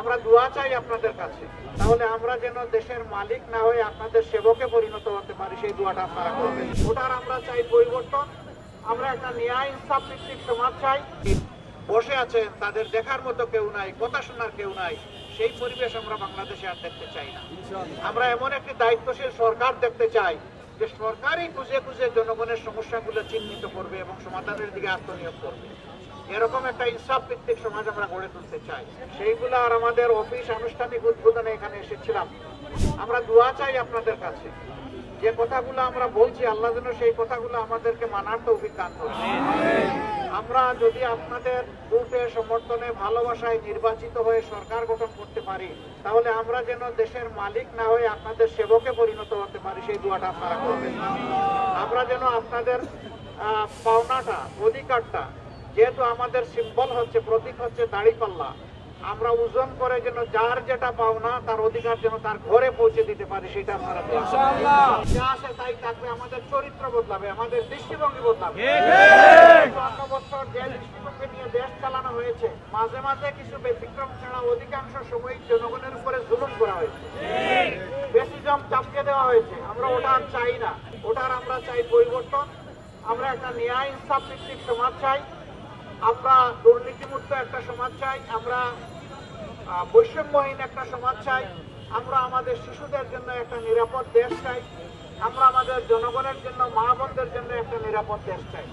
আমরা দোয়া চাই আপনাদের কাছে, তাহলে আমরা যেন দেশের মালিক না হয়ে আপনাদের সেবকে পরিণত হতে পারি, সেই দোয়াটা আপনারা করবেন। ভোটার আমরা চাই পরিবর্তন, আমরা একটা ন্যায় ইনসাফ ভিত্তিক সমাজ চাই। বসে আছেন, তাদের দেখার মতো কেউ নাই, কথা শোনার কেউ নাই, সেই পরিবেশ আমরা বাংলাদেশে আর দেখতে চাই না। আমরা এমন একটি দায়িত্বশীল সরকার দেখতে চাই যে সরকারই খুঁজে খুঁজে জনগণের সমস্যাগুলো চিহ্নিত করবে এবং সমাধানের দিকে আত্মনিয়োগ করবে। এরকম একটা ইনসাফ ভিত্তিক সমাজ আমরা গড়ে তুলতে চাই। সেইগুলো আর আমাদের অফিস আনুষ্ঠানিক উদ্বোধনে এখানে এসেছিলাম। আমরা দোয়া চাই আপনাদের কাছে, যে কথাগুলো আমরা বলছি আল্লাহ যেন সেই কথাগুলো আমাদেরকে মানার তৌফিক দান করে। আমরা যদি আপনাদের ভোটের সমর্থনে ভালোবাসায় নির্বাচিত হয়ে সরকার গঠন করতে পারি, তাহলে আমরা যেন দেশের মালিক না হয়ে আপনাদের সেবকে পরিণত হতে পারি, সেই দোয়াটা আপনারা করবেন। আমরা যেন আপনাদের পাওনাটা, অধিকারটা, যেহেতু আমাদের সিম্বল হচ্ছে, প্রতীক হচ্ছে দাড়িপাল্লা, আমরা ওজন করে যেন যার যেটা পাওনা তার অধিকার যেন তার ঘরে পৌঁছে দিতে পারি, সেটা আপনারা যা আসে তাই থাকবে। আমাদের চরিত্র বদলাবে, আমাদের দৃষ্টিভঙ্গি বদলাবে। ৫৪ বছর যে দৃষ্টিভঙ্গি নিয়ে দেশ চালানো হয়েছে, মাঝে মাঝে কিছু ব্যতিক্রম ছাড়া অধিকাংশ সময় জনগণের উপরে জুলুম করা হয়েছে, বেশিজম চাপিয়ে দেওয়া হয়েছে। আমরা ওটা আর চাই না, ওটার আমরা চাই পরিবর্তন। আমরা একটা ন্যায় ইনসাফ ভিত্তিক সমাজ চাই, আমরা দুর্নীতিমুক্ত একটা সমাজ চাই, আমরা বৈষম্যহীন একটা সমাজ চাই, আমরা আমাদের শিশুদের জন্য একটা নিরাপদ দেশ চাই, আমরা আমাদের জনগণের জন্য, মা বোনদের জন্য একটা নিরাপদ দেশ চাই।